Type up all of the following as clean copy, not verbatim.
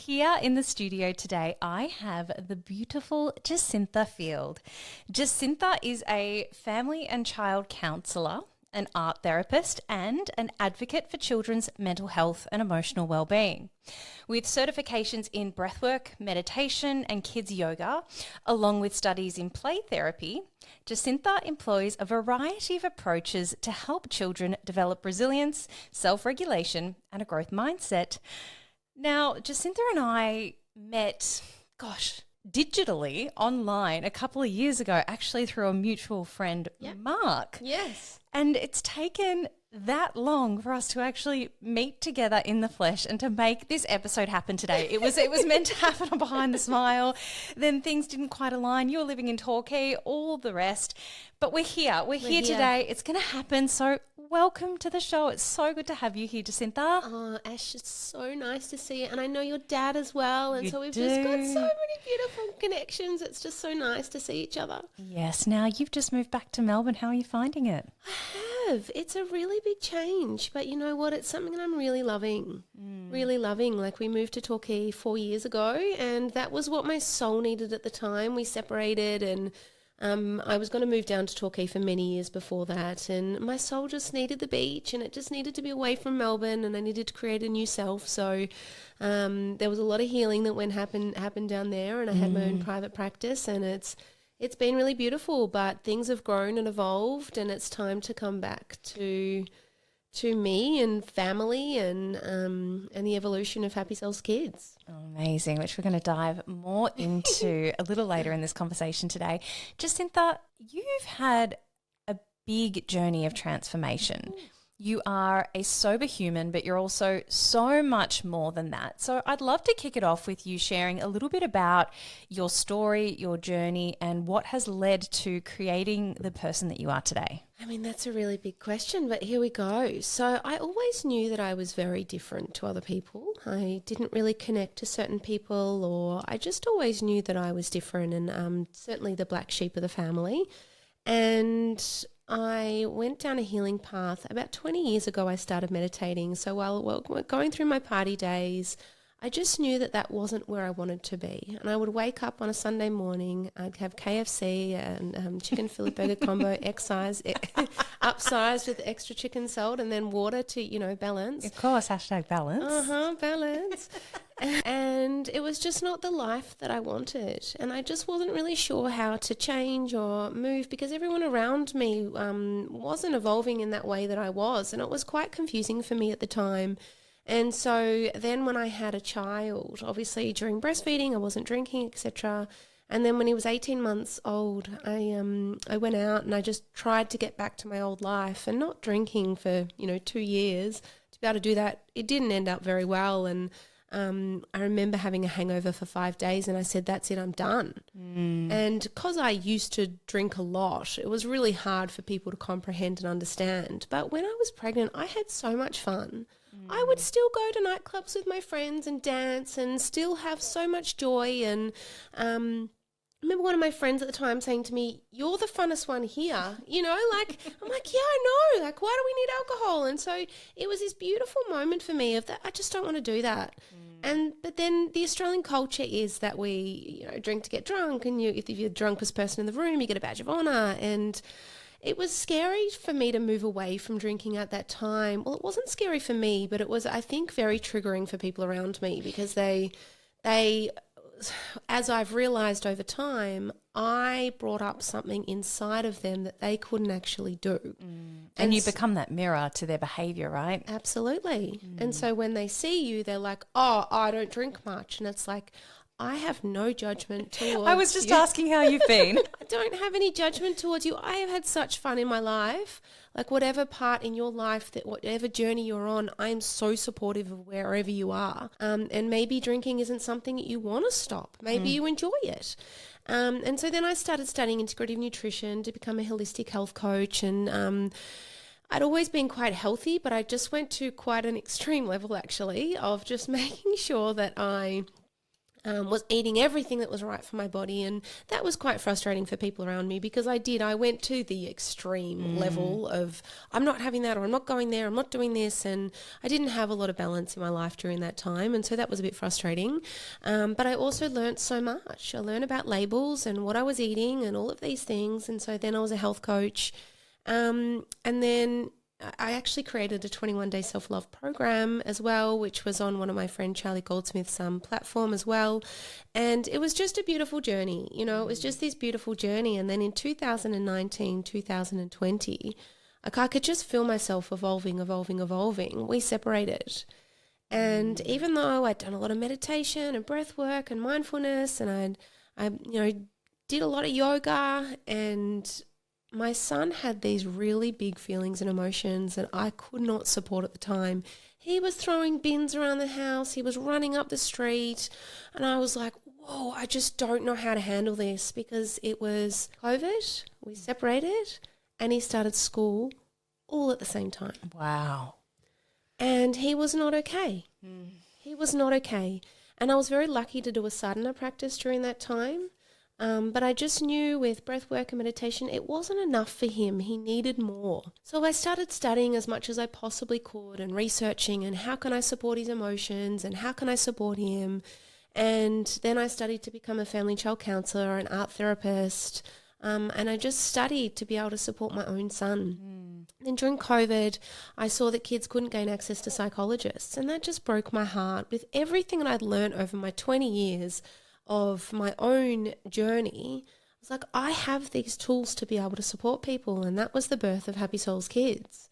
Here in the studio today, I have the beautiful Jacintha Field. Jacintha is a family and child counsellor, an art therapist, and an advocate for children's mental health and emotional well-being. With certifications in breathwork, meditation, and kids yoga, along with studies in play therapy, Jacintha employs a variety of approaches to help children develop resilience, self-regulation, and a growth mindset. Now, Jacintha and I met, digitally online a couple of years ago, actually through a mutual friend, Mark. Yes. And it's taken that long for us to actually meet together in the flesh and to make this episode happen today. It was meant to happen on Behind the Smile. Then things didn't quite align. You were living in Torquay, all the rest. But we're here. We're here today. It's going to happen. So welcome to the show. It's so good to have you here, Jacintha. Oh, Ash, it's so nice to see you. And I know your dad as well. And You so we've do. just got so many beautiful connections. It's just so nice to see each other. Yes. Now, you've just moved back to Melbourne. How are you finding it? I have. It's a really big change. But you know what? It's something that I'm really loving. Really loving. Like, we moved to Torquay 4 years ago, and that was what my soul needed at the time. We separated, and I was going to move down to Torquay for many years before that, and my soul just needed the beach, and it just needed to be away from Melbourne, and I needed to create a new self. So there was a lot of healing that happened down there, and I had my own private practice, and it's been really beautiful. But things have grown and evolved, and it's time to come back to me and family and the evolution of Happy Cells Kids. Oh, amazing, which we're going to dive more into a little later in this conversation today. Jacintha, you've had a big journey of transformation. You are a sober human, but you're also so much more than that. So I'd love to kick it off with you sharing a little bit about your story, your journey, and what has led to creating the person that you are today. I mean, that's a really big question, but here we go. So I always knew that I was very different to other people. I didn't really connect to certain people, or I just always knew that I was different, and certainly the black sheep of the family. And I went down a healing path. About 20 years ago, I started meditating. So while going through my party days, I just knew that wasn't where I wanted to be. And I would wake up on a Sunday morning, I'd have KFC and chicken fillet burger combo, upsize with extra chicken salt, and then water to, balance. Of course, #balance. Balance. And it was just not the life that I wanted. And I just wasn't really sure how to change or move, because everyone around me wasn't evolving in that way that I was. And it was quite confusing for me at the time. And so then when I had a child, obviously during breastfeeding, I wasn't drinking, etc. And then when he was 18 months old, I went out and I just tried to get back to my old life, and not drinking for, 2 years. To be able to do that, it didn't end up very well. And I remember having a hangover for 5 days, and I said, that's it, I'm done. And because I used to drink a lot, it was really hard for people to comprehend and understand. But when I was pregnant, I had so much fun. I would still go to nightclubs with my friends and dance and still have so much joy. And I remember one of my friends at the time saying to me, you're the funnest one here. I'm like, yeah, I know. Like, why do we need alcohol? And so it was this beautiful moment for me of that. I just don't want to do that. But then the Australian culture is that we, drink to get drunk. And if you're the drunkest person in the room, you get a badge of honour. And it was scary for me to move away from drinking at that time. Well, it wasn't scary for me, but it was, I think, very triggering for people around me, because they, as I've realised over time, I brought up something inside of them that they couldn't actually do. And you become that mirror to their behaviour, right? Absolutely. And so when they see you, they're like, oh, I don't drink much. And it's like, I have no judgment towards I was just you. asking how you've been. I don't have any judgment towards you. I have had such fun in my life. Like, whatever part in your life, whatever journey you're on, I am so supportive of wherever you are. And maybe drinking isn't something that you want to stop. Maybe you enjoy it. And so then I started studying integrative nutrition to become a holistic health coach. And I'd always been quite healthy, but I just went to quite an extreme level, actually, of just making sure that I was eating everything that was right for my body. And that was quite frustrating for people around me because I went to the extreme level of I'm not having that, or I'm not going there, I'm not doing this. And I didn't have a lot of balance in my life during that time. And so that was a bit frustrating. But I also learnt so much. I learned about labels and what I was eating and all of these things. And so then I was a health coach. And then I actually created a 21-day self-love program as well, which was on one of my friend Charlie Goldsmith's platform as well. And it was just a beautiful journey. You know, it was just this beautiful journey. And then in 2019, 2020, I could just feel myself evolving. We separated. And even though I'd done a lot of meditation and breath work and mindfulness, and I did a lot of yoga, and my son had these really big feelings and emotions that I could not support at the time. He was throwing bins around the house. He was running up the street. And I was like, whoa, I just don't know how to handle this, because it was COVID, we separated, and he started school all at the same time. Wow. And he was not okay. He was not okay. And I was very lucky to do a sadhana practice during that time. But I just knew with breath work and meditation, it wasn't enough for him. He needed more. So I started studying as much as I possibly could and researching, and how can I support his emotions and how can I support him. And then I studied to become a family child counsellor, an art therapist, and I just studied to be able to support my own son. Then during COVID, I saw that kids couldn't gain access to psychologists, and that just broke my heart. With everything that I'd learned over my 20 years of my own journey, I was like, I have these tools to be able to support people. And that was the birth of Happy Souls Kids.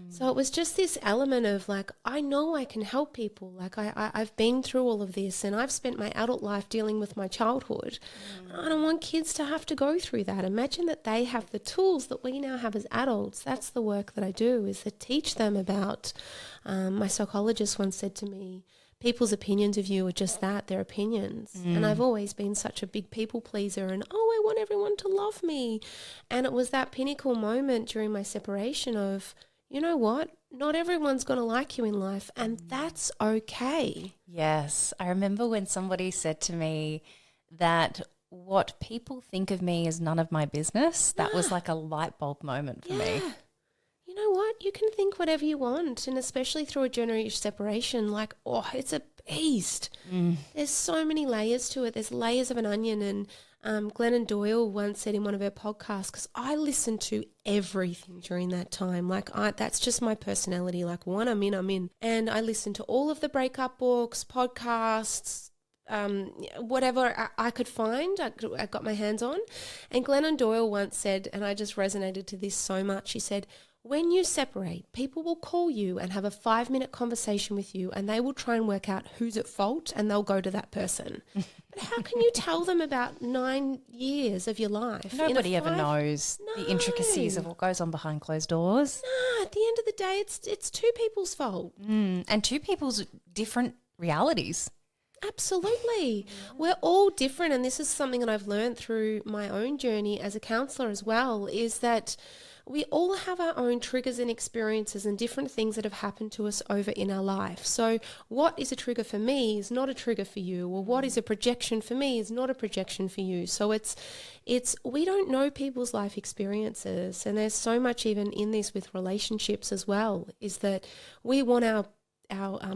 So it was just this element of like, I know I can help people. Like I've been through all of this, and I've spent my adult life dealing with my childhood. I don't want kids to have to go through that. Imagine that they have the tools that we now have as adults. That's the work that I do, is to teach them about, my psychologist once said to me, people's opinions of you are just that, they're opinions. And I've always been such a big people pleaser, and I want everyone to love me. And it was that pinnacle moment during my separation of, you know what, not everyone's going to like you in life, and that's okay. Yes. I remember when somebody said to me that what people think of me is none of my business. That was like a light bulb moment for me. You know what? You can think whatever you want, and especially through a generational separation, like, oh, it's a beast. There's so many layers to it. There's layers of an onion. And Glennon Doyle once said in one of her podcasts, because I listened to everything during that time. Like, that's just my personality. Like, when I'm in. And I listened to all of the breakup books, podcasts, whatever I could find, I got my hands on. And Glennon Doyle once said, and I just resonated to this so much, she said, when you separate, people will call you and have a 5-minute conversation with you, and they will try and work out who's at fault, and they'll go to that person. But how can you tell them about 9 years of your life? Nobody ever knows the intricacies of what goes on behind closed doors. No, at the end of the day, it's two people's fault. And two people's different realities. Absolutely. We're all different, and this is something that I've learned through my own journey as a counsellor as well, is that we all have our own triggers and experiences and different things that have happened to us over in our life. So what is a trigger for me is not a trigger for you, or what is a projection for me is not a projection for you. So it's we don't know people's life experiences, and there's so much even in this with relationships as well, is that we want our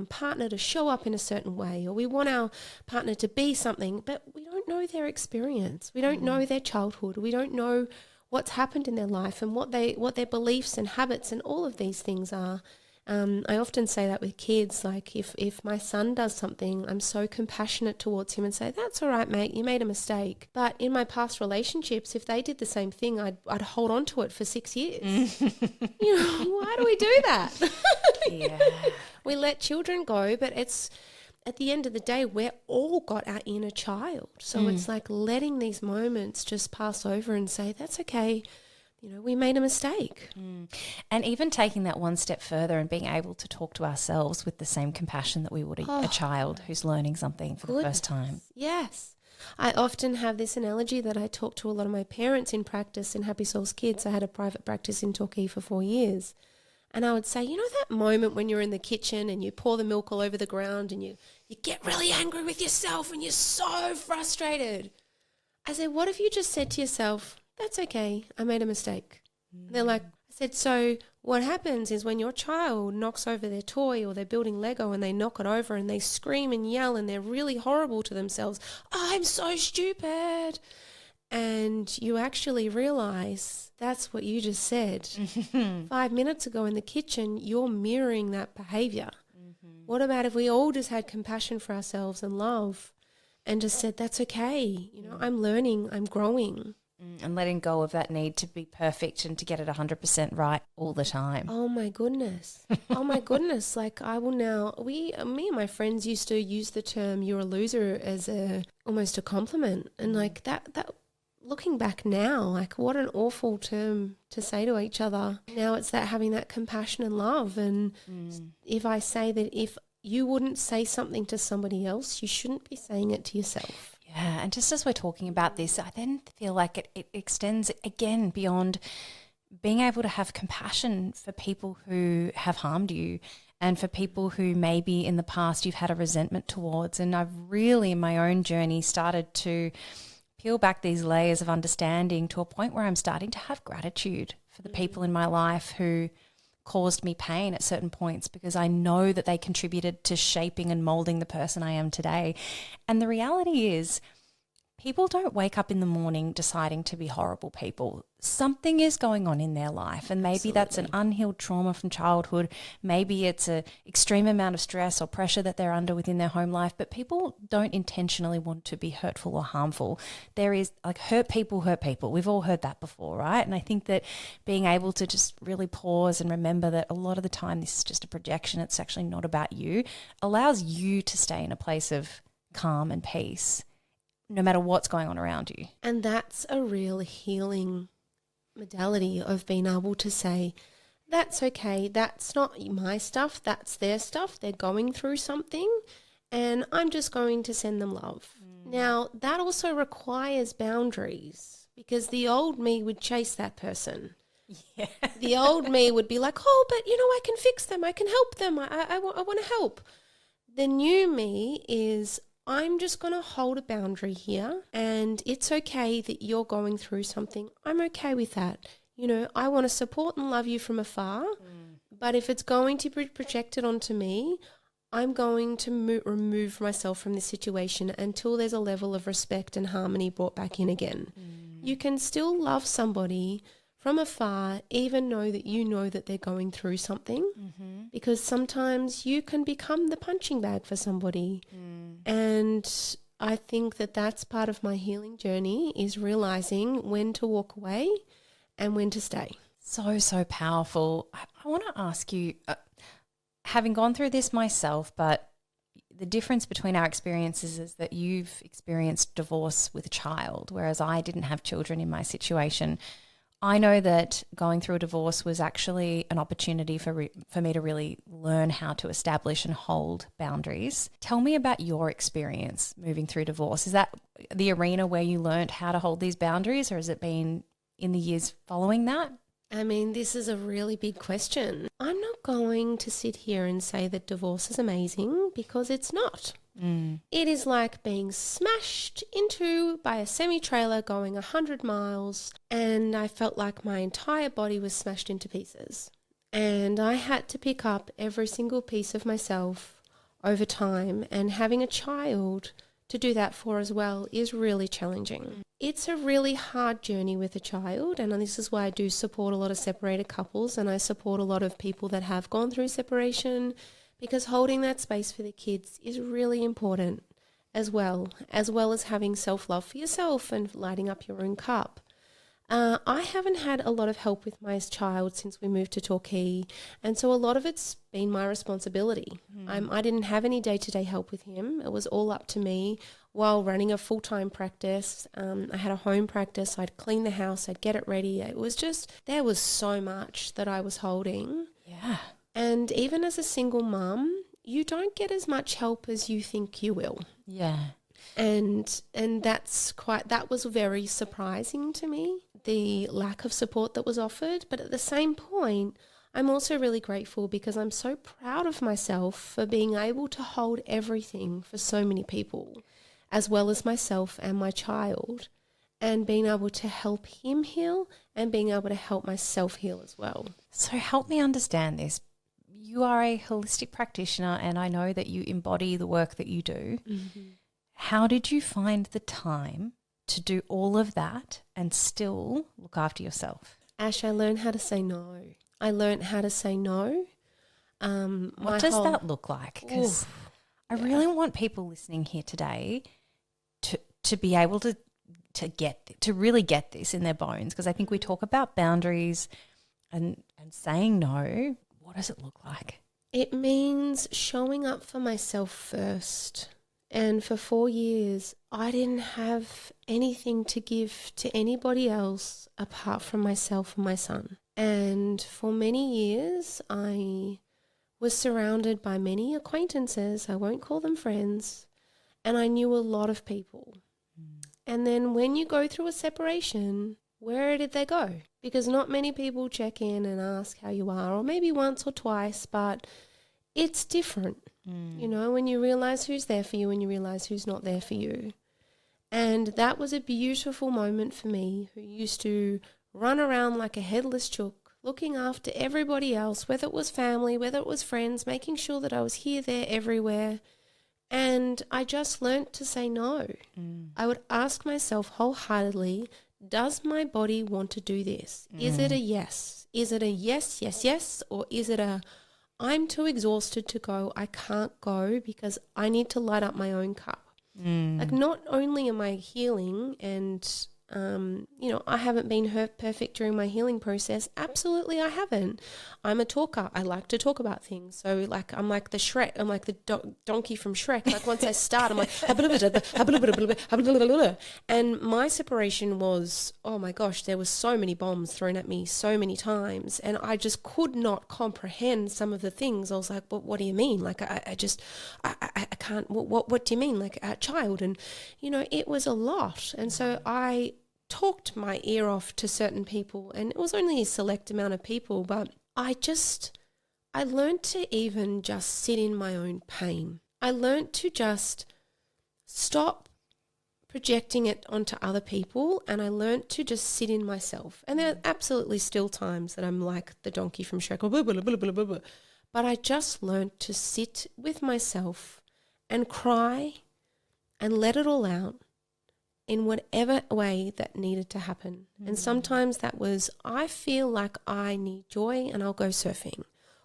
partner to show up in a certain way, or we want our partner to be something, but we don't know their experience. We don't know their childhood. We don't know what's happened in their life and what their beliefs and habits and all of these things are. I often say that with kids, like if my son does something, I'm so compassionate towards him and say, that's all right, mate, you made a mistake. But in my past relationships, if they did the same thing, I'd hold on to it for 6 years. You know, why do we do that? Yeah. We let children go, but it's at the end of the day, we're all got our inner child. So it's like letting these moments just pass over and say, that's okay. You know, we made a mistake. And even taking that one step further and being able to talk to ourselves with the same compassion that we would a child who's learning something for the first time. Yes. I often have this analogy that I talk to a lot of my parents in practice in Happy Souls Kids. I had a private practice in Torquay for 4 years. And I would say, you know that moment when you're in the kitchen and you pour the milk all over the ground and you get really angry with yourself and you're so frustrated. I said, what if you just said to yourself, that's okay, I made a mistake. They're like, I said, so what happens is when your child knocks over their toy or they're building Lego and they knock it over and they scream and yell and they're really horrible to themselves, oh, I'm so stupid. And you actually realize that's what you just said. 5 minutes ago in the kitchen, you're mirroring that behavior. What about if we all just had compassion for ourselves and love and just said, that's okay. You know, I'm learning, I'm growing. And letting go of that need to be perfect and to get it 100% right all the time. Oh my goodness. Oh my goodness. Like I will now, me and my friends used to use the term you're a loser as almost a compliment. And like that looking back now, like what an awful term to say to each other. Now it's that having that compassion and love. And if I say that if you wouldn't say something to somebody else, you shouldn't be saying it to yourself. Yeah, and just as we're talking about this, I then feel like it extends again beyond being able to have compassion for people who have harmed you and for people who maybe in the past you've had a resentment towards. And I've really, in my own journey, started to peel back these layers of understanding to a point where I'm starting to have gratitude for the people in my life who caused me pain at certain points, because I know that they contributed to shaping and molding the person I am today. And the reality is, people don't wake up in the morning deciding to be horrible people. Something is going on in their life, and maybe that's an unhealed trauma from childhood. Maybe it's an extreme amount of stress or pressure that they're under within their home life, but people don't intentionally want to be hurtful or harmful. There is like hurt people. We've all heard that before, right? And I think that being able to just really pause and remember that a lot of the time this is just a projection, it's actually not about you, allows you to stay in a place of calm and peace no matter what's going on around you. And that's a real healing modality of being able to say, that's okay, that's not my stuff, that's their stuff, they're going through something, and I'm just going to send them love. Now, that also requires boundaries, because the old me would chase that person. Yeah. The old me would be like, oh, but you know, I can fix them, I can help them, I want to help. The new me is, I'm just going to hold a boundary here, and it's okay that you're going through something. I'm okay with that. You know, I want to support and love you from afar, but if it's going to be projected onto me, I'm going to remove myself from this situation until there's a level of respect and harmony brought back in again. You can still love somebody from afar, even know that they're going through something, because sometimes you can become the punching bag for somebody. And I think that that's part of my healing journey, is realizing when to walk away and when to stay. So powerful. I want to ask you, having gone through this myself, but the difference between our experiences is that you've experienced divorce with a child, whereas I didn't have children in my situation. I know that going through a divorce was actually an opportunity for me to really learn how to establish and hold boundaries. Tell me about your experience moving through divorce. Is that the arena where you learned how to hold these boundaries, or has it been in the years following that? I mean, this is a really big question. I'm not going to sit here and say that divorce is amazing, because it's not. It is like being smashed into by a semi-trailer going 100 miles, and I felt like my entire body was smashed into pieces. And I had to pick up every single piece of myself over time, and having a child to do that for as well is really challenging. It's a really hard journey with a child, and this is why I do support a lot of separated couples, and I support a lot of people that have gone through separation, because holding that space for the kids is really important as well as having self-love for yourself and lighting up your own cup. I haven't had a lot of help with my child since we moved to Torquay, and so a lot of it's been my responsibility. I didn't have any day-to-day help with him. It was all up to me while running a full-time practice. I had a home practice. I'd clean the house. I'd get it ready. It was just, there was so much that I was holding. Yeah. And even as a single mum, you don't get as much help as you think you will. Yeah. And that was very surprising to me, the lack of support that was offered. But at the same point, I'm also really grateful because I'm so proud of myself for being able to hold everything for so many people, as well as myself and my child, and being able to help him heal and being able to help myself heal as well. So help me understand this. You are a holistic practitioner and I know that you embody the work that you do. Mm-hmm. How did you find the time to do all of that and still look after yourself? Ash, I learned how to say no. I learned how to say no. What does that look like? Because I really want people listening here today to be able to really get this in their bones, because I think we talk about boundaries and saying no. What does it look like? It means showing up for myself first. And for 4 years, I didn't have anything to give to anybody else apart from myself and my son. And for many years, I was surrounded by many acquaintances. I won't call them friends. And I knew a lot of people. And then when you go through a separation, where did they go? Because not many people check in and ask how you are, or maybe once or twice, but it's different. You know, when you realize who's there for you and you realize who's not there for you. And that was a beautiful moment for me, who used to run around like a headless chook, looking after everybody else, whether it was family, whether it was friends, making sure that I was here, there, everywhere. And I just learnt to say no. I would ask myself wholeheartedly, does my body want to do this? Is it a yes? Is it a yes, yes, yes? Or is it a I'm too exhausted to go, I can't go because I need to light up my own cup? Like, not only am I healing and, you know, I haven't been perfect during my healing process. Absolutely, I haven't. I'm a talker. I like to talk about things. So, like, I'm like the Shrek. I'm like the donkey from Shrek. Like, once I start, I'm like, and my separation was, oh my gosh, there was so many bombs thrown at me so many times. And I just could not comprehend some of the things. I was like, but what do you mean? Like, I can't, what do you mean? Like a child. And, you know, it was a lot. And so I talked my ear off to certain people, and it was only a select amount of people, but I learned to even just sit in my own pain. I learned to just stop projecting it onto other people, and I learned to just sit in myself. And there are absolutely still times that I'm like the donkey from Shrek, but I just learned to sit with myself and cry and let it all out in whatever way that needed to happen. And sometimes that was, I feel like I need joy and I'll go surfing.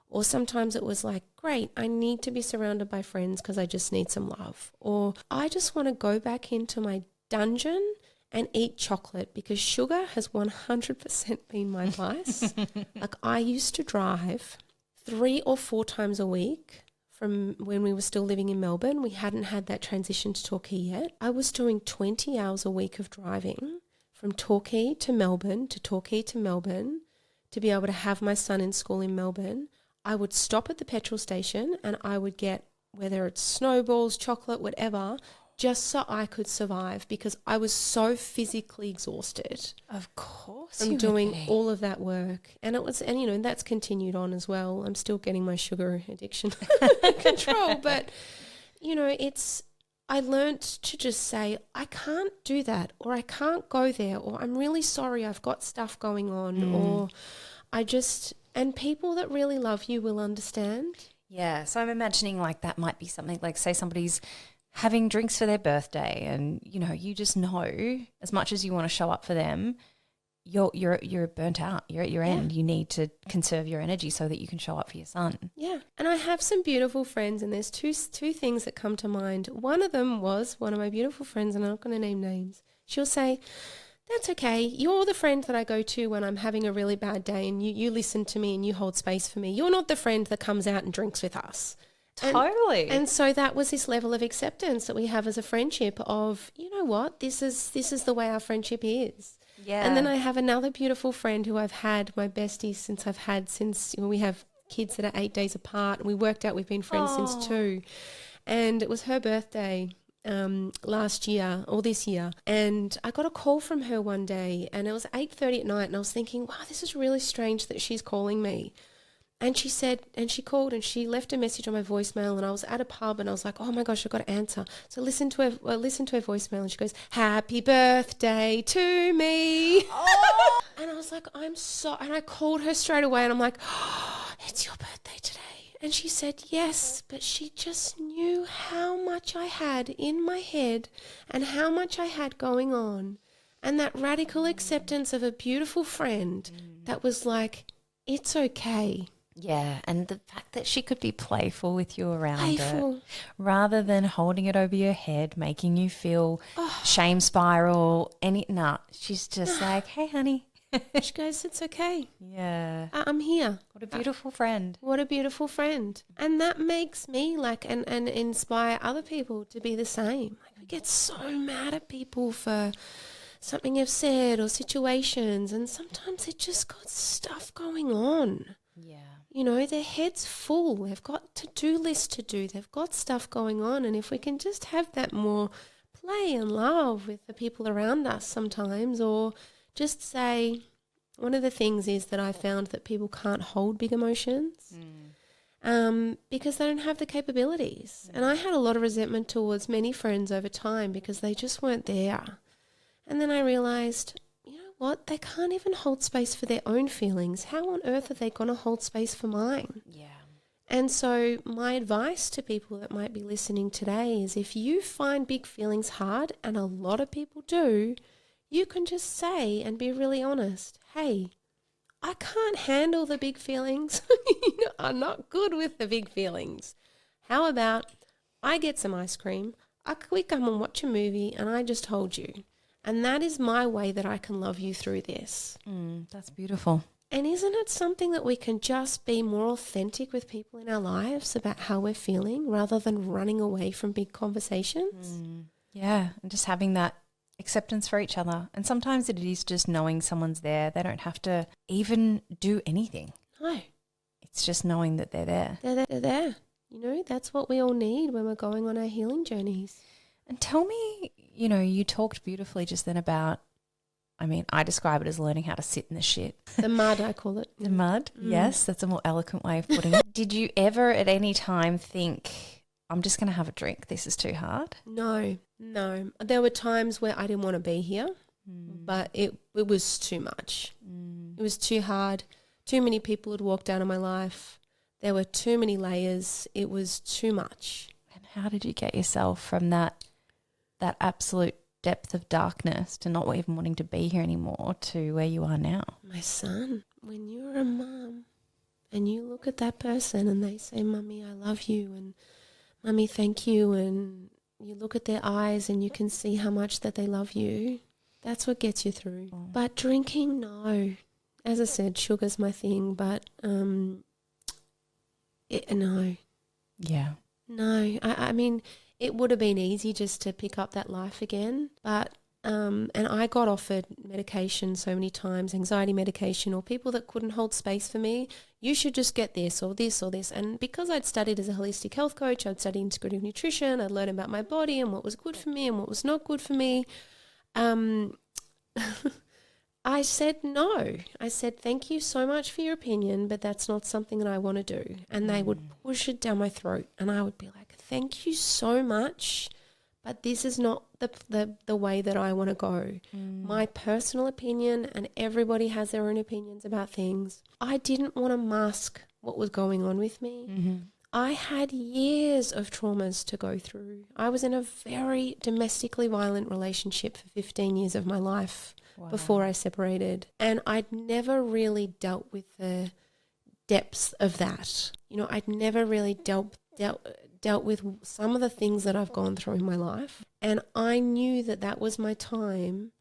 Or sometimes it was like, great, I need to be surrounded by friends because I just need some love. Or I just want to go back into my dungeon and eat chocolate because sugar has 100% been my vice. Like, I used to drive 3 or 4 times a week. From when we were still living in Melbourne, we hadn't had that transition to Torquay yet. I was doing 20 hours a week of driving from Torquay to Melbourne to be able to have my son in school in Melbourne. I would stop at the petrol station and I would get, whether it's snowballs, chocolate, whatever, just so I could survive because I was so physically exhausted. Of course. From doing all of that work. And it was, and you know, that's continued on as well. I'm still getting my sugar addiction under control. But, you know, I learnt to just say, I can't do that, or I can't go there, or I'm really sorry, I've got stuff going on, or and people that really love you will understand. Yeah. So I'm imagining like that might be something like, say somebody's having drinks for their birthday and, you know, you just know as much as you want to show up for them, you're burnt out. You're at your end. You need to conserve your energy so that you can show up for your son. Yeah. And I have some beautiful friends, and there's two things that come to mind. One of them was one of my beautiful friends, and I'm not going to name names. She'll say, that's okay. You're the friend that I go to when I'm having a really bad day, and you listen to me and you hold space for me. You're not the friend that comes out and drinks with us. Totally. And so that was this level of acceptance that we have as a friendship of, you know what, this is the way our friendship is. Yeah. And then I have another beautiful friend who I've had, my bestie since we have kids that are 8 days apart, and we worked out we've been friends since 2. And it was her birthday last year or this year, and I got a call from her one day, and it was 8:30 at night, and I was thinking, wow, this is really strange that she's calling me. And she said, and she called and she left a message on my voicemail, and I was at a pub and I was like, oh my gosh, I've got to answer. So listen to her voicemail, and she goes, happy birthday to me. Oh. And I was like, and I called her straight away and I'm like, oh, it's your birthday today. And she said, yes, but she just knew how much I had in my head and how much I had going on. And that radical acceptance of a beautiful friend that was like, it's okay. Yeah, and the fact that she could be playful with you around it rather than holding it over your head, making you feel shame spiral. She's just like, hey, honey. She goes, it's okay. Yeah. I'm here. What a beautiful friend. What a beautiful friend. And that makes me and inspire other people to be the same. Like, I get so mad at people for something they've said or situations, and sometimes they just got stuff going on. Yeah. You know, their head's full. They've got to-do lists to do. They've got stuff going on. And if we can just have that more play and love with the people around us sometimes, or just say, one of the things is that I found that people can't hold big emotions because they don't have the capabilities. And I had a lot of resentment towards many friends over time because they just weren't there. And then I realised, what? They can't even hold space for their own feelings. How on earth are they going to hold space for mine? Yeah. And so my advice to people that might be listening today is, if you find big feelings hard, and a lot of people do, you can just say and be really honest, hey, I can't handle the big feelings. I'm not good with the big feelings. How about I get some ice cream, we come and watch a movie, and I just hold you. And that is my way that I can love you through this. That's beautiful. And isn't it something that we can just be more authentic with people in our lives about how we're feeling rather than running away from big conversations? Yeah, and just having that acceptance for each other. And sometimes it is just knowing someone's there. They don't have to even do anything. No. It's just knowing that they're there. They're there. That's what we all need when we're going on our healing journeys. And tell me, you talked beautifully just then about, I describe it as learning how to sit in the shit. The mud, I call it. The mud, yes, that's a more eloquent way of putting it. Did you ever at any time think, I'm just going to have a drink, this is too hard? No. There were times where I didn't want to be here, but it was too much. It was too hard. Too many people had walked out of my life. There were too many layers. It was too much. And how did you get yourself from that absolute depth of darkness to not even wanting to be here anymore to where you are now? My son, when you're a mum and you look at that person and they say, Mummy, I love you, and Mummy, thank you, and you look at their eyes and you can see how much that they love you, that's what gets you through. But drinking, no. As I said, sugar's my thing, but no. Yeah. No, I mean, it would have been easy just to pick up that life again, but and I got offered medication so many times, anxiety medication, or people that couldn't hold space for me. You should just get this or this or this. And because I'd studied as a holistic health coach, I'd studied integrative nutrition, I'd learned about my body and what was good for me and what was not good for me. I said no. I said, thank you so much for your opinion, but that's not something that I want to do. And they would push it down my throat, and I would be like, thank you so much, but this is not the way that I want to go. My personal opinion, and everybody has their own opinions about things. I didn't want to mask what was going on with me. I had years of traumas to go through. I was in a very domestically violent relationship for 15 years of my life. Wow. Before I separated. And I'd never really dealt with the depths of that. I'd never really dealt with some of the things that I've gone through in my life. And I knew that was my time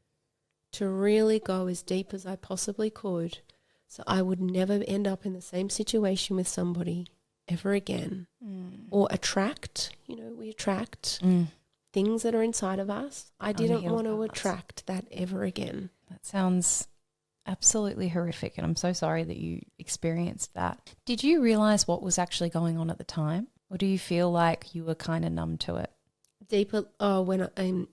to really go as deep as I possibly could, so I would never end up in the same situation with somebody ever again. Or attract, we attract things that are inside of us. I didn't want to attract that ever again. That sounds absolutely horrific, and I'm so sorry that you experienced that. Did you realise what was actually going on at the time, or do you feel like you were kind of numb to it? Deeper, when I'm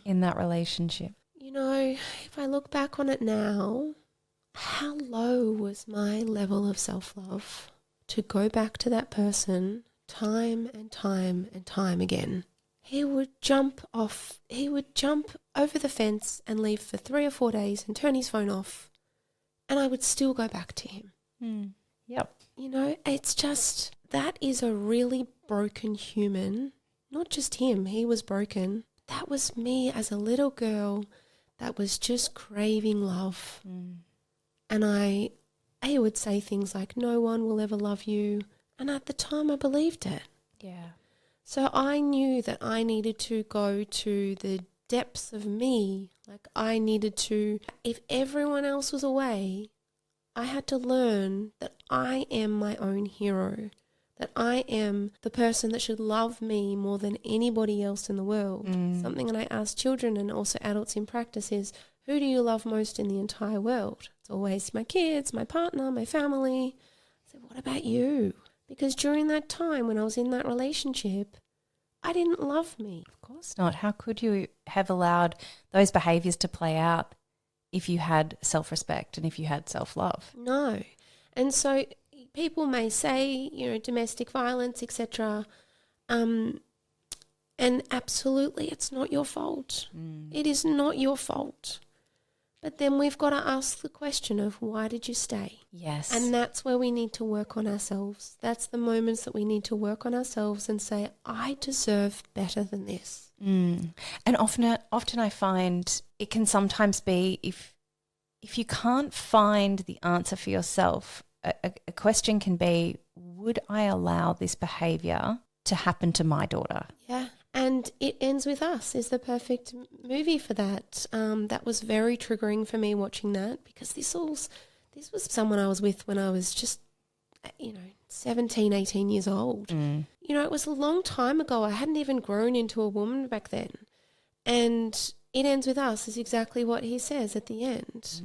in that relationship. If I look back on it now, how low was my level of self-love to go back to that person time and time and time again. He would jump over the fence and leave for 3 or 4 days and turn his phone off, and I would still go back to him. Yep. You know, it's just, that is a really broken human. Not just him, he was broken. That was me as a little girl that was just craving love. And I would say things like, no one will ever love you. And at the time I believed it. Yeah. So I knew that I needed to go to the depths of me. Like I needed to, if everyone else was away, I had to learn that I am my own hero, that I am the person that should love me more than anybody else in the world. Something that I ask children and also adults in practice is, who do you love most in the entire world? It's always my kids, my partner, my family. I said, what about you? Because during that time when I was in that relationship, I didn't love me. Of course not. How could you have allowed those behaviours to play out if you had self-respect and if you had self-love? No. And so people may say, you know, domestic violence, etc. And absolutely it's not your fault. It is not your fault. But then we've got to ask the question of, why did you stay? Yes. And that's where we need to work on ourselves. That's the moments that we need to work on ourselves and say, I deserve better than this. And often I find it can sometimes be, if you can't find the answer for yourself, a question can be, would I allow this behaviour to happen to my daughter? Yeah. And It Ends With Us is the perfect movie for that. That was very triggering for me watching that, because this was someone I was with when I was just, 17, 18 years old. You know, it was a long time ago. I hadn't even grown into a woman back then. And It Ends With Us is exactly what he says at the end.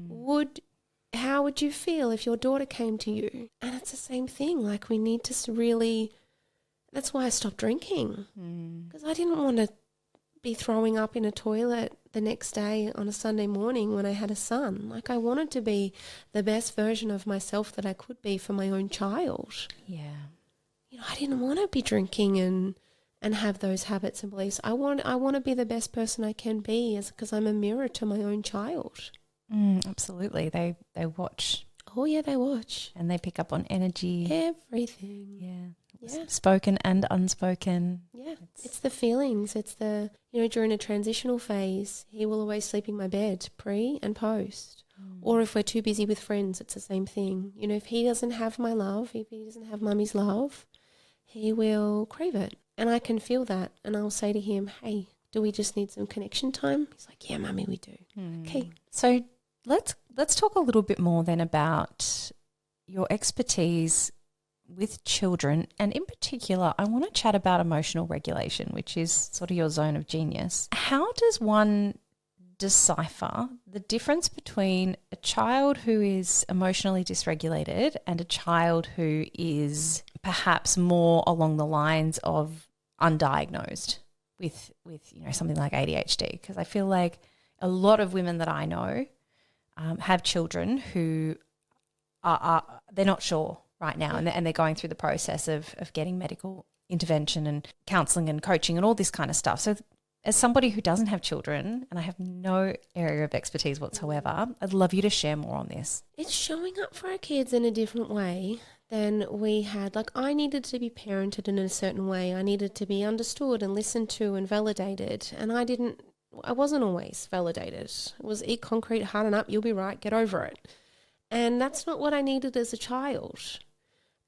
How would you feel if your daughter came to you? And it's the same thing. Like, we need to really... That's why I stopped drinking, because I didn't want to be throwing up in a toilet the next day on a Sunday morning when I had a son. Like, I wanted to be the best version of myself that I could be for my own child. Yeah. You know, I didn't want to be drinking and have those habits and beliefs. I want to be the best person I can be, because I'm a mirror to my own child. Absolutely. They watch. Oh, yeah, they watch. And they pick up on energy. Everything. Yeah. Yeah. Spoken and unspoken. Yeah. It's the feelings. It's the, during a transitional phase, he will always sleep in my bed, pre and post. Or if we're too busy with friends, it's the same thing. You know, if he doesn't have my love, if he doesn't have mummy's love, he will crave it. And I can feel that. And I'll say to him, hey, do we just need some connection time? He's like, yeah, mummy, we do. Okay. So let's talk a little bit more then about your expertise with children, and in particular, I want to chat about emotional regulation, which is sort of your zone of genius. How does one decipher the difference between a child who is emotionally dysregulated and a child who is perhaps more along the lines of undiagnosed with something like ADHD? Because I feel like a lot of women that I know have children who they're not sure right now, and they're going through the process of getting medical intervention and counselling and coaching and all this kind of stuff. So as somebody who doesn't have children, and I have no area of expertise whatsoever, I'd love you to share more on this. It's showing up for our kids in a different way than we had. Like, I needed to be parented in a certain way. I needed to be understood and listened to and validated, and I wasn't always validated. It was eat concrete, harden up, you'll be right, get over it. And that's not what I needed as a child.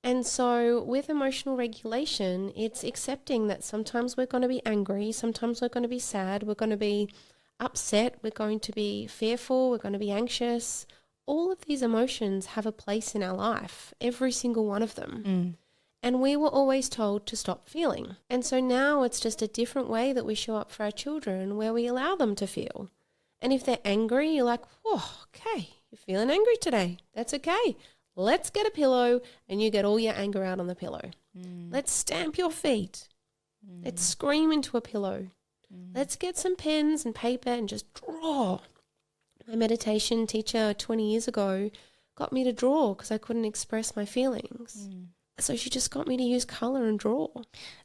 And so with emotional regulation, it's accepting that sometimes we're going to be angry, sometimes we're going to be sad, we're going to be upset, we're going to be fearful, we're going to be anxious. All of these emotions have a place in our life, every single one of them. And we were always told to stop feeling. And so now it's just a different way that we show up for our children, where we allow them to feel. And if they're angry, you're like, oh, okay, you're feeling angry today. That's okay. Let's get a pillow and you get all your anger out on the pillow. Let's stamp your feet. Let's scream into a pillow. Let's get some pens and paper and just draw. My meditation teacher 20 years ago got me to draw because I couldn't express my feelings. So she just got me to use colour and draw.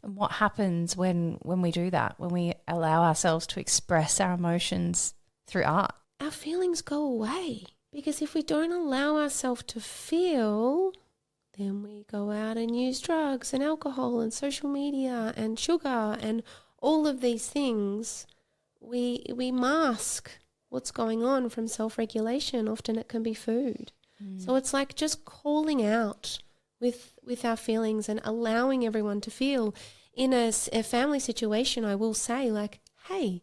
And what happens when we do that, when we allow ourselves to express our emotions through art? Our feelings go away, because if we don't allow ourselves to feel, then we go out and use drugs and alcohol and social media and sugar and all of these things. We mask what's going on from self-regulation. Often it can be food. So it's like just calling out with our feelings and allowing everyone to feel. In a family situation, I will say, like, hey,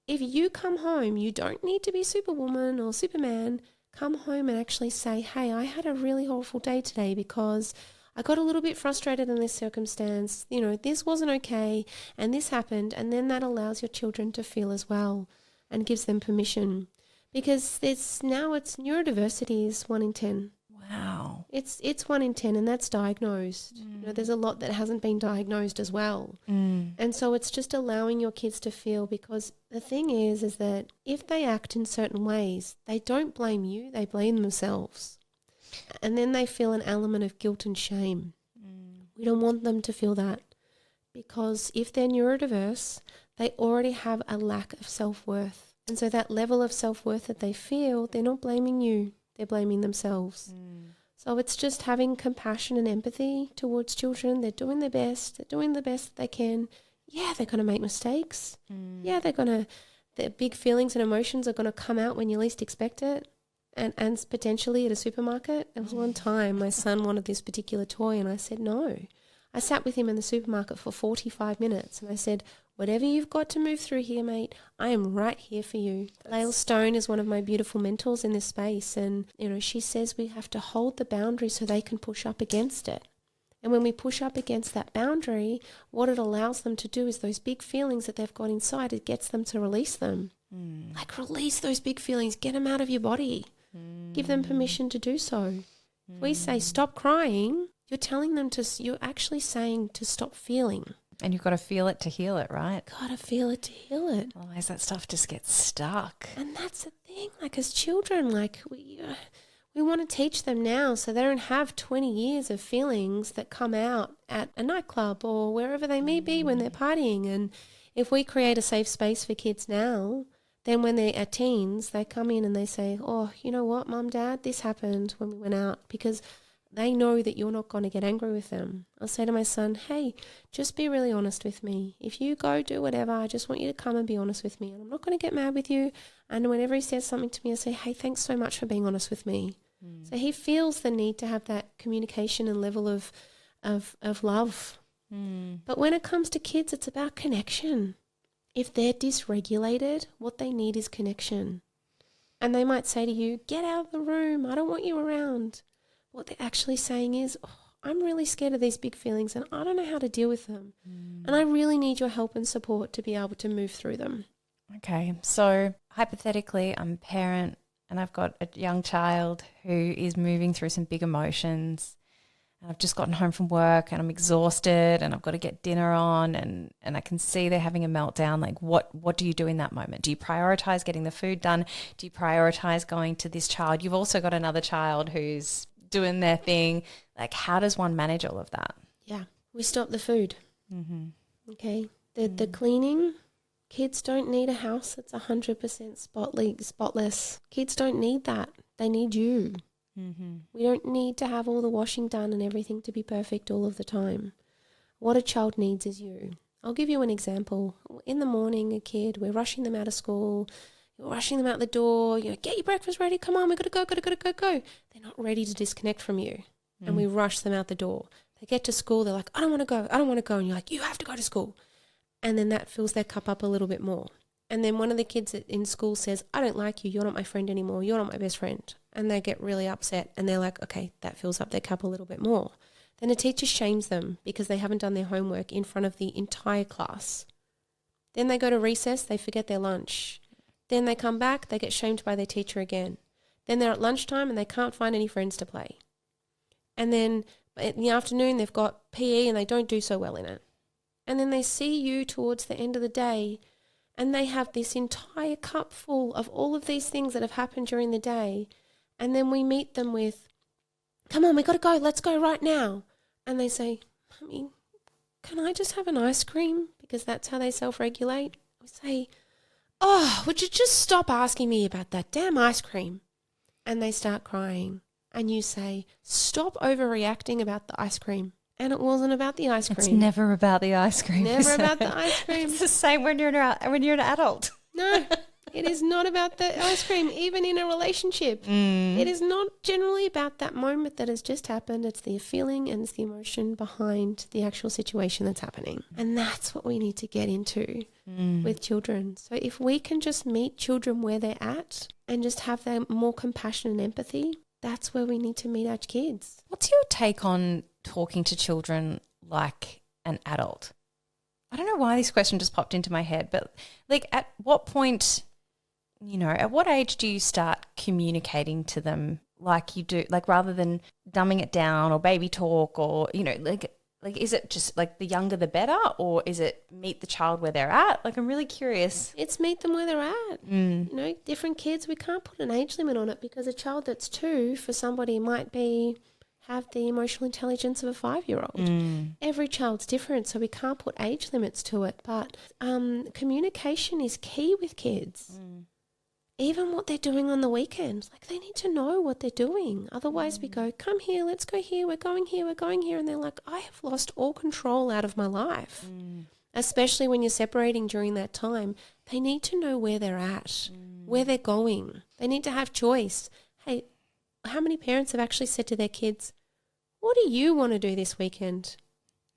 if you come home, you don't need to be Superwoman or Superman. Come home and actually say, hey, I had a really awful day today because I got a little bit frustrated in this circumstance. You know, this wasn't okay and this happened. And then that allows your children to feel as well and gives them permission. Because it's neurodiversity is 1 in 10. Wow. It's 1 in 10, and that's diagnosed. You know, there's a lot that hasn't been diagnosed as well. And so it's just allowing your kids to feel, because the thing is that if they act in certain ways, they don't blame you, they blame themselves. And then they feel an element of guilt and shame. We don't want them to feel that, because if they're neurodiverse, they already have a lack of self-worth. And so that level of self-worth that they feel, they're not blaming you, they're blaming themselves. So it's just having compassion and empathy towards children. They're doing their best. They're doing the best that they can. Yeah, they're going to make mistakes. Yeah, their big feelings and emotions are going to come out when you least expect it. And potentially at a supermarket. There was one time my son wanted this particular toy and I said no. I sat with him in the supermarket for 45 minutes and I said, whatever you've got to move through here, mate, I am right here for you. Lael Stone is one of my beautiful mentors in this space, and you know, she says we have to hold the boundary so they can push up against it. And when we push up against that boundary, what it allows them to do is those big feelings that they've got inside, it gets them to release them. Like, release those big feelings, get them out of your body. Give them permission to do so. If we say stop crying, you're actually saying to stop feeling. And you've got to feel it to heal it, right? Got to feel it to heal it. Otherwise that stuff just gets stuck. And that's the thing, like as children, like we want to teach them now so they don't have 20 years of feelings that come out at a nightclub or wherever they may be when they're partying. And if we create a safe space for kids now, then when they're teens, they come in and they say, oh, you know what, Mum, Dad, this happened when we went out, because they know that you're not going to get angry with them. I'll say to my son, hey, just be really honest with me. If you go do whatever, I just want you to come and be honest with me. And I'm not going to get mad with you. And whenever he says something to me, I say, hey, thanks so much for being honest with me. So he feels the need to have that communication and level of love. But when it comes to kids, it's about connection. If they're dysregulated, what they need is connection. And they might say to you, get out of the room. I don't want you around. What they're actually saying is, oh, I'm really scared of these big feelings and I don't know how to deal with them. And I really need your help and support to be able to move through them. Okay, so hypothetically, I'm a parent and I've got a young child who is moving through some big emotions. And I've just gotten home from work and I'm exhausted and I've got to get dinner on and I can see they're having a meltdown. Like, what do you do in that moment? Do you prioritize getting the food done? Do you prioritize going to this child? You've also got another child who's doing their thing. Like, how does one manage all of that? Yeah, we stop the food. Okay, the cleaning. Kids don't need a house that's 100% spotless. Kids don't need that. They need you. We don't need to have all the washing done and everything to be perfect all of the time. What a child needs is you. I'll give you an example. In the morning, a kid, we're rushing them out of school. You're rushing them out the door. You know, get your breakfast ready. Come on, we got to go. They're not ready to disconnect from you. And we rush them out the door. They get to school. They're like, I don't want to go. And you're like, you have to go to school. And then that fills their cup up a little bit more. And then one of the kids in school says, I don't like you. You're not my friend anymore. You're not my best friend. And they get really upset. And they're like, okay, that fills up their cup a little bit more. Then a teacher shames them because they haven't done their homework in front of the entire class. Then they go to recess. They forget their lunch. Then they come back, they get shamed by their teacher again. Then they're at lunchtime and they can't find any friends to play. And then in the afternoon they've got PE and they don't do so well in it. And then they see you towards the end of the day and they have this entire cup full of all of these things that have happened during the day. And then we meet them with, come on, we got to go. Let's go right now. And they say, Mummy, can I just have an ice cream? Because that's how they self-regulate. We say, oh, would you just stop asking me about that damn ice cream? And they start crying. And you say, stop overreacting about the ice cream. And it wasn't about the ice cream. It's never about the ice cream. Never about the ice cream. It's the same when you're an adult. No, it is not about the ice cream, even in a relationship. It is not generally about that moment that has just happened. It's the feeling and it's the emotion behind the actual situation that's happening. And that's what we need to get into with children. So if we can just meet children where they're at and just have that more compassion and empathy, that's where we need to meet our kids. What's your take on talking to children like an adult? I don't know why this question just popped into my head, but like at what point, at what age do you start communicating to them like you do, like rather than dumbing it down or baby talk or, like is it just like the younger the better, or is it meet the child where they're at? Like I'm really curious. It's meet them where they're at. Different kids, we can't put an age limit on it because a child that's 2 for somebody might have the emotional intelligence of a 5-year-old. Every child's different, so we can't put age limits to it. But communication is key with kids. Even what they're doing on the weekends, like they need to know what they're doing. Otherwise we go, come here, let's go here, we're going here, we're going here. And they're like, I have lost all control out of my life. Especially when you're separating during that time. They need to know where they're at, where they're going. They need to have choice. Hey, how many parents have actually said to their kids, what do you want to do this weekend?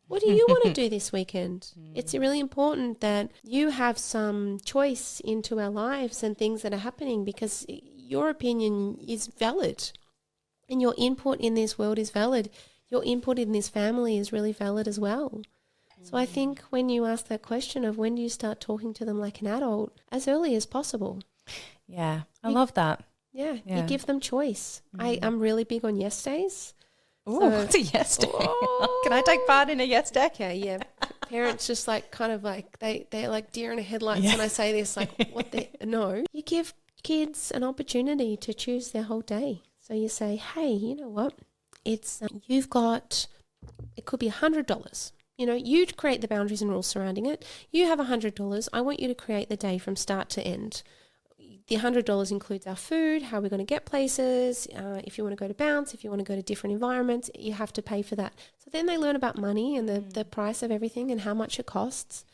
What do you want to do this weekend? It's really important that you have some choice into our lives and things that are happening, because your opinion is valid and your input in this world is valid. Your input in this family is really valid as well. So I think when you ask that question of when do you start talking to them like an adult, as early as possible. Yeah, I love that. Yeah, you give them choice. I'm really big on yes days. Oh, what's a yes day? Can I take part in a yes day? Okay, yeah. Parents just like kind of like they're like deer in the headlights when I say this, like what they no. You give kids an opportunity to choose their whole day. So you say, hey, you know what? It's you've got, it could be $100. You create the boundaries and rules surrounding it. You have $100. I want you to create the day from start to end. The $100 includes our food, how we're going to get places. If you want to go to bounce, if you want to go to different environments, you have to pay for that. So then they learn about money and the price of everything and how much it costs.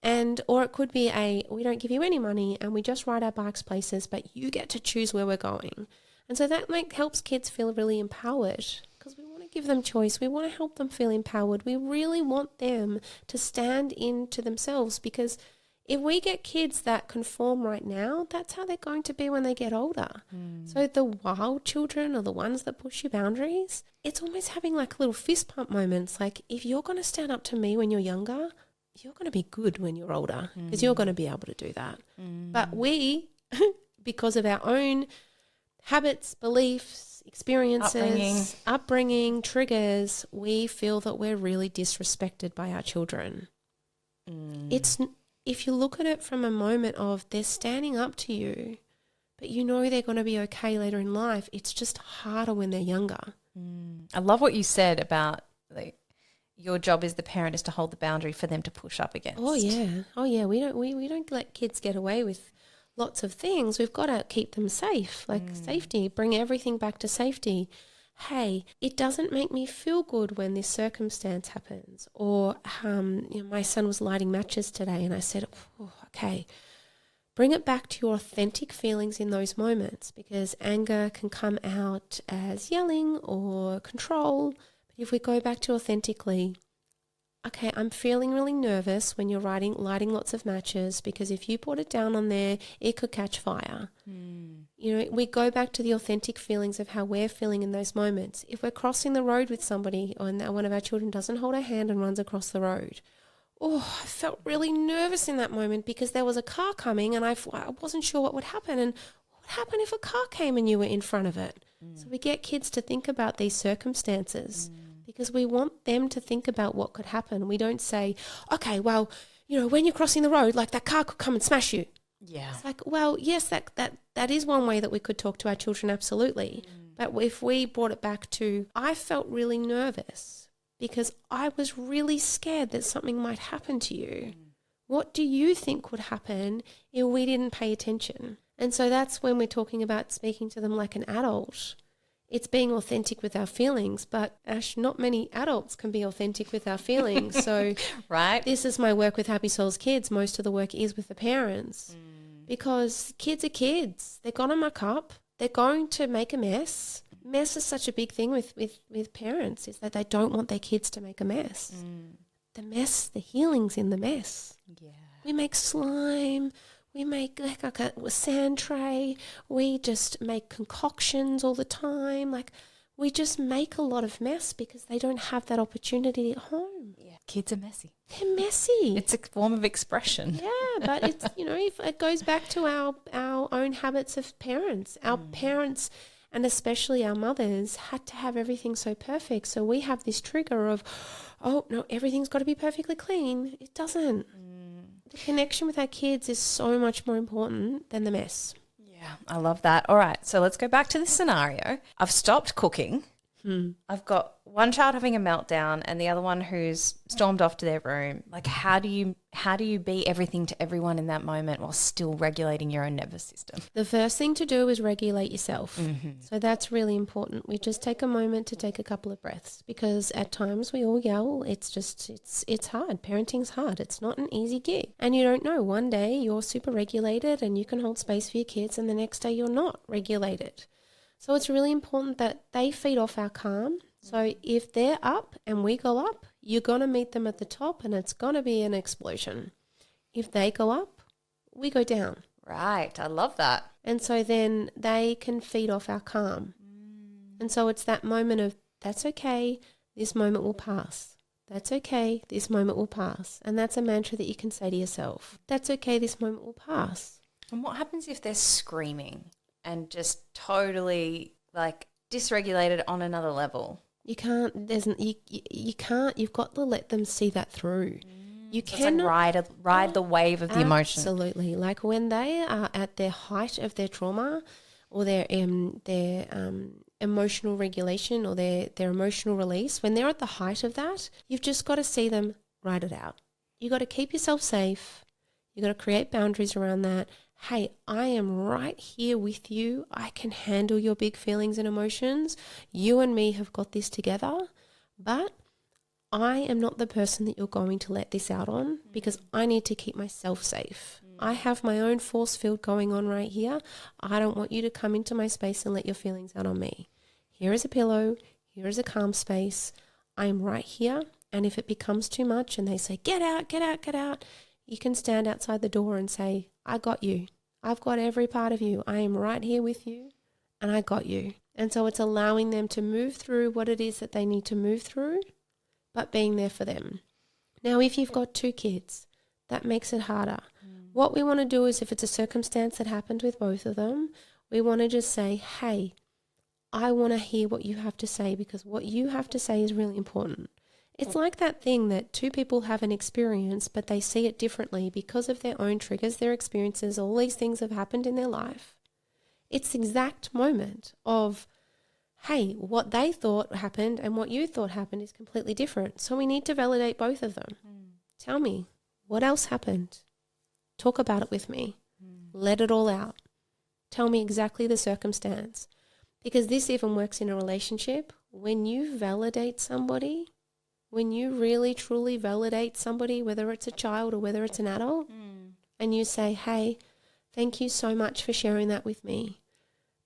Or it could be we don't give you any money and we just ride our bikes places, but you get to choose where we're going. And so that helps kids feel really empowered, because we want to give them choice. We want to help them feel empowered. We really want them to stand into themselves, because if we get kids that conform right now, that's how they're going to be when they get older. So the wild children are the ones that push your boundaries. It's almost having like little fist pump moments. Like if you're going to stand up to me when you're younger, you're going to be good when you're older, because you're going to be able to do that. But we, because of our own habits, beliefs, experiences, upbringing, triggers, we feel that we're really disrespected by our children. If you look at it from a moment of they're standing up to you, but they're going to be okay later in life, it's just harder when they're younger. I love what you said about like your job as the parent is to hold the boundary for them to push up against. Oh yeah. We don't let kids get away with lots of things. We've got to keep them safe, safety, bring everything back to safety. Hey, it doesn't make me feel good when this circumstance happens. Or my son was lighting matches today and I said, okay, bring it back to your authentic feelings in those moments, because anger can come out as yelling or control. But if we go back to authentically, okay, I'm feeling really nervous when you're lighting lots of matches, because if you put it down on there, it could catch fire. We go back to the authentic feelings of how we're feeling in those moments. If we're crossing the road with somebody and one of our children doesn't hold our hand and runs across the road, I felt really nervous in that moment because there was a car coming and I wasn't sure what would happen. And what would happen if a car came and you were in front of it? So we get kids to think about these circumstances. Because we want them to think about what could happen. We don't say, okay, well, when you're crossing the road, like that car could come and smash you. Yeah. It's like, well, yes, that is one way that we could talk to our children, absolutely. But if we brought it back to, I felt really nervous because I was really scared that something might happen to you. What do you think would happen if we didn't pay attention? And so that's when we're talking about speaking to them like an adult. It's being authentic with our feelings, but Ash, not many adults can be authentic with our feelings. So right. This is my work with Happy Souls Kids. Most of the work is with the parents because kids are kids. They're going to muck up. They're going to make a mess. Mess is such a big thing with parents, is that they don't want their kids to make a mess. The mess, the healing's in the mess. Yeah. We make slime. We make like a sand tray. We just make concoctions all the time. Like we just make a lot of mess because they don't have that opportunity at home. Yeah. Kids are messy. They're messy. It's a form of expression. Yeah, but it's, if it goes back to our own habits of parents. Our parents, and especially our mothers, had to have everything so perfect. So we have this trigger of, oh, no, everything's got to be perfectly clean. It doesn't. The connection with our kids is so much more important than the mess. Yeah, I love that. All right, so let's go back to this scenario. I've stopped cooking. I've got one child having a meltdown and the other one who's stormed off to their room. Like, how do you be everything to everyone in that moment while still regulating your own nervous system? The first thing to do is regulate yourself. So that's really important. We just take a moment to take a couple of breaths because at times we all yell. It's hard. Parenting's hard. It's not an easy gig. And you don't know. One day you're super regulated and you can hold space for your kids and the next day you're not regulated. So it's really important that they feed off our calm. So if they're up and we go up, you're going to meet them at the top and it's going to be an explosion. If they go up, we go down. Right. I love that. And so then they can feed off our calm. And so it's that moment of, that's okay, this moment will pass. That's okay, this moment will pass. And that's a mantra that you can say to yourself. That's okay, this moment will pass. And what happens if they're screaming and just totally like dysregulated on another level? You can't, you can't, you've got to let them see that through. You So can it's like ride the wave of the emotion. Absolutely. Like when they are at their height of their trauma or their emotional regulation or their emotional release, when they're at the height of that, you've just got to see them ride it out. You've got to keep yourself safe. You've got to create boundaries around that. Hey, I am right here with you. I can handle your big feelings and emotions. You and me have got this together, but I am not the person that you're going to let this out on because I need to keep myself safe. I have my own force field going on right here. I don't want you to come into my space and let your feelings out on me. Here is a pillow. Here is a calm space. I am right here. And if it becomes too much and they say, get out, get out, get out, you can stand outside the door and say, I got you. I've got every part of you. I am right here with you and I got you. And so it's allowing them to move through what it is that they need to move through, but being there for them. Now, if you've got two kids, that makes it harder. What we want to do is if it's a circumstance that happened with both of them, we want to just say, hey, I want to hear what you have to say because what you have to say is really important. It's like that thing that two people have an experience, but they see it differently because of their own triggers, their experiences, all these things have happened in their life. It's the exact moment of, hey, what they thought happened and what you thought happened is completely different. So we need to validate both of them. Tell me, what else happened? Talk about it with me. Let it all out. Tell me exactly the circumstance. Because this even works in a relationship. When you validate somebody, when you really truly validate somebody, whether it's a child or whether it's an adult, and you say, hey, thank you so much for sharing that with me.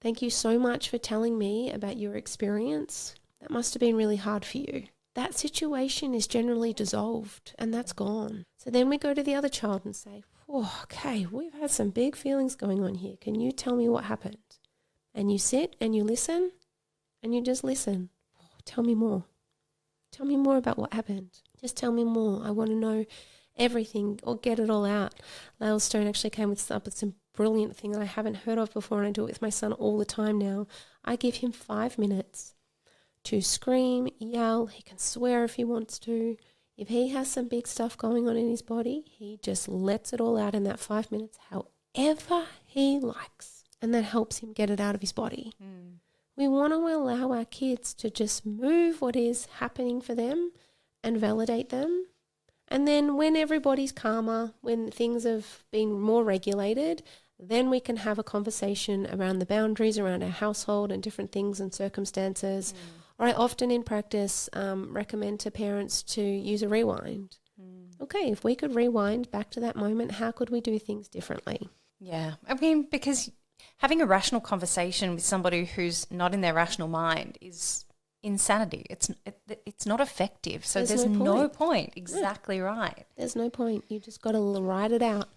Thank you so much for telling me about your experience. That must have been really hard for you. That situation is generally dissolved and that's gone. So then we go to the other child and say, oh, okay, we've had some big feelings going on here. Can you tell me what happened? And you sit and you listen and you just listen. Oh, tell me more. Tell me more about what happened. Just tell me more. I want to know everything or get it all out. Lael Stone actually came up with some brilliant thing that I haven't heard of before, and I do it with my son all the time now. I give him 5 minutes to scream, yell. He can swear if he wants to. If he has some big stuff going on in his body, he just lets it all out in that 5 minutes however he likes, and that helps him get it out of his body. We want to allow our kids to just move what is happening for them and validate them. And then when everybody's calmer, when things have been more regulated, then we can have a conversation around the boundaries around our household and different things and circumstances. Or I often in practice recommend to parents to use a rewind. Okay, if we could rewind back to that moment, how could we do things differently? Yeah. I mean, because having a rational conversation with somebody who's not in their rational mind is insanity. It's not effective. So there's no point. Exactly right. There's no point. You just got to ride it out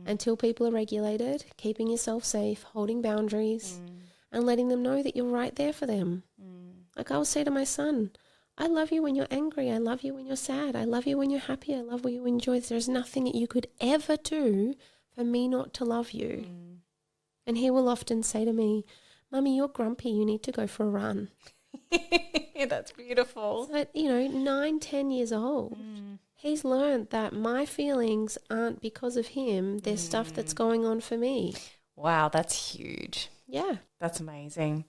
until people are regulated, keeping yourself safe, holding boundaries, and letting them know that you're right there for them. Like I will say to my son, I love you when you're angry. I love you when you're sad. I love you when you're happy. I love when you enjoy. There's nothing that you could ever do for me not to love you. And he will often say to me, Mummy, you're grumpy. You need to go for a run. That's beautiful. So, 9, 10 years old, he's learned that my feelings aren't because of him. There's stuff that's going on for me. Wow, that's huge. Yeah. That's amazing.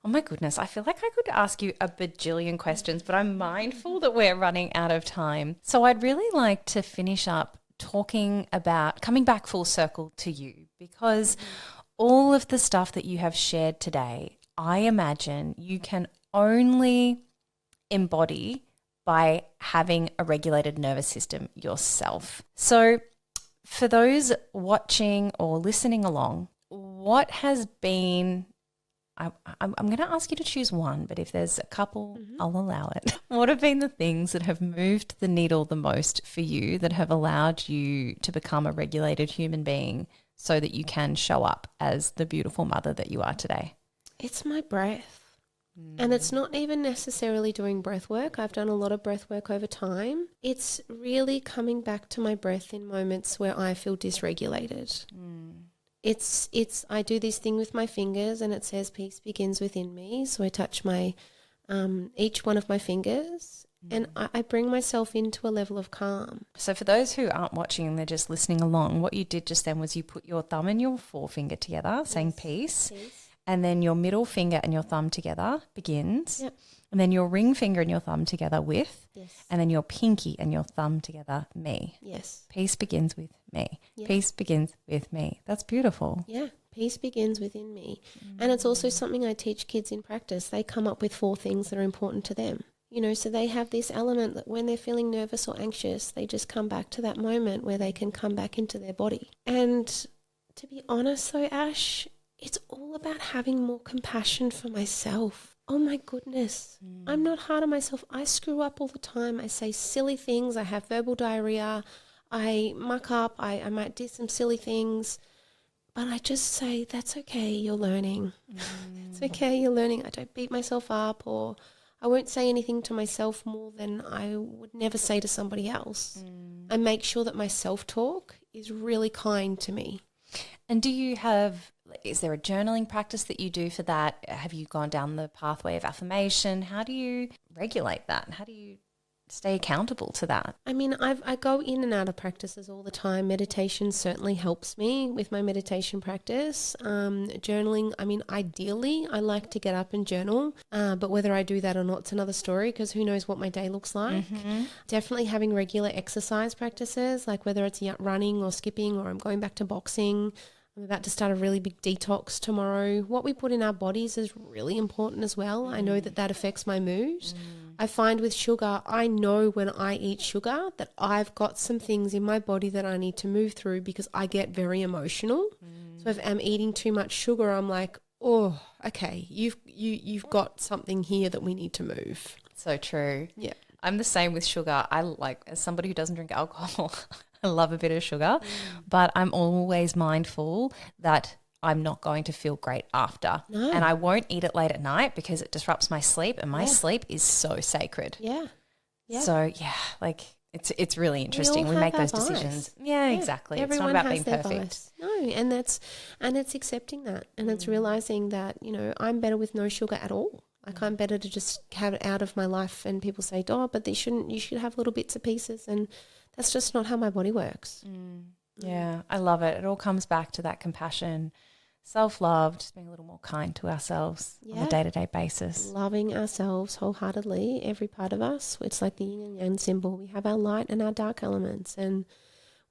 Oh my goodness, I feel like I could ask you a bajillion questions, but I'm mindful that we're running out of time. So I'd really like to finish up talking about coming back full circle to you, because all of the stuff that you have shared today, I imagine you can only embody by having a regulated nervous system yourself. So for those watching or listening along, what has been, I'm going to ask you to choose one, but if there's a couple, I'll allow it. What have been the things that have moved the needle the most for you, that have allowed you to become a regulated human being so that you can show up as the beautiful mother that you are today? It's my breath. And it's not even necessarily doing breath work. I've done a lot of breath work over time. It's really coming back to my breath in moments where I feel dysregulated. I do this thing with my fingers and it says peace begins within me. So I touch my each one of my fingers and I bring myself into a level of calm. So for those who aren't watching and they're just listening along, what you did just then was you put your thumb and your forefinger together saying peace. And then your middle finger and your thumb together begins. Yep. And then your ring finger and your thumb together with. Yes. And then your pinky and your thumb together, me. Yes. Peace begins with me. Yep. Peace begins with me. That's beautiful. Yeah. Peace begins within me. And it's also something I teach kids in practice. They come up with 4 things that are important to them. So they have this element that when they're feeling nervous or anxious, they just come back to that moment where they can come back into their body. And to be honest though, Ash, it's all about having more compassion for myself. Oh my goodness. I'm not hard on myself. I screw up all the time. I say silly things. I have verbal diarrhea. I muck up. I might do some silly things. But I just say, that's okay, you're learning. It's okay, you're learning. I don't beat myself up, or I won't say anything to myself more than I would never say to somebody else. I make sure that my self-talk is really kind to me. And is there a journaling practice that you do for that? Have you gone down the pathway of affirmation? How do you regulate that? How do you stay accountable to that? I mean, I go in and out of practices all the time. Meditation certainly helps me with my meditation practice. Journaling, I mean, ideally, I like to get up and journal, but whether I do that or not, it's another story, because who knows what my day looks like. Definitely having regular exercise practices, like whether it's running or skipping, or I'm going back to boxing. I'm about to start a really big detox tomorrow. What we put in our bodies is really important as well. I know that affects my mood. I find with sugar, I know when I eat sugar that I've got some things in my body that I need to move through, because I get very emotional. So if I'm eating too much sugar, I'm like, oh, okay, you've got something here that we need to move. So true. Yeah. I'm the same with sugar. As somebody who doesn't drink alcohol, I love a bit of sugar, but I'm always mindful that I'm not going to feel great after. No. And I won't eat it late at night because it disrupts my sleep, and my sleep is so sacred. Yeah. So, it's really interesting. We make those decisions. Yeah, exactly. Everyone it's not about has being their perfect. vice. No, and it's accepting that, and it's realizing that, I'm better with no sugar at all. Like I'm better to just have it out of my life, and people say, oh, but you should have little bits and pieces, and that's just not how my body works. Yeah, I love it. It all comes back to that compassion, self-love, just being a little more kind to ourselves on a day-to-day basis. Loving ourselves wholeheartedly, every part of us. It's like the yin and yang symbol. We have our light and our dark elements, and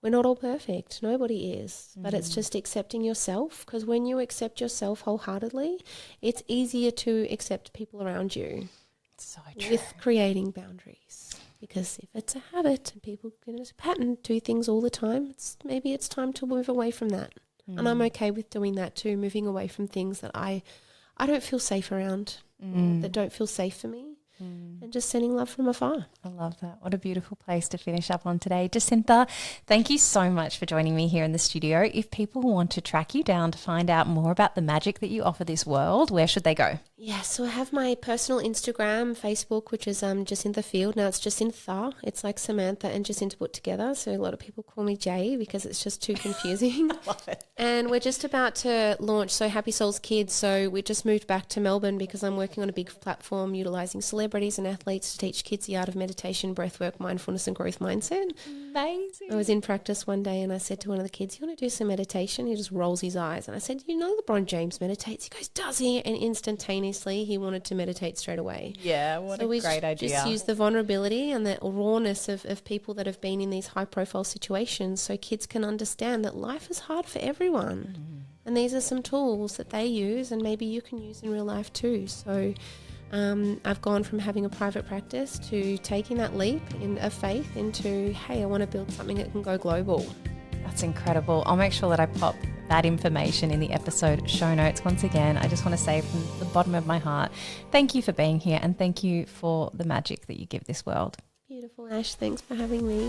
we're not all perfect. Nobody is. But it's just accepting yourself, because when you accept yourself wholeheartedly, it's easier to accept people around you. So true. With creating boundaries. Because if it's a habit and people get a pattern, do things all the time, maybe it's time to move away from that. And I'm okay with doing that too, moving away from things that I don't feel safe around, that don't feel safe for me, and just sending love from afar. I love that. What a beautiful place to finish up on today. Jacintha, thank you so much for joining me here in the studio. If people want to track you down to find out more about the magic that you offer this world, where should they go? Yeah, so I have my personal Instagram, Facebook, which is Jacintha Field. Now it's Jacintha. It's like Samantha and Jacinta put together. So a lot of people call me Jay because it's just too confusing. I love it. And we're just about to launch Happy Souls Kids. So we just moved back to Melbourne because I'm working on a big platform utilising celebrities and athletes to teach kids the art of meditation, breathwork, mindfulness and growth mindset. Amazing. I was in practice one day and I said to one of the kids, "You want to do some meditation?" He just rolls his eyes. And I said, "You know LeBron James meditates?" He goes, "Does he?" And instantaneously he wanted to meditate straight away. Yeah, what a great idea. Just use the vulnerability and the rawness of people that have been in these high profile situations so kids can understand that life is hard for everyone. And these are some tools that they use and maybe you can use in real life too. So I've gone from having a private practice to taking that leap of faith into, hey, I want to build something that can go global. That's incredible. I'll make sure that I pop that information in the episode show notes. Once again, I just want to say from the bottom of my heart, thank you for being here and thank you for the magic that you give this world. Beautiful, Ash. Thanks for having me.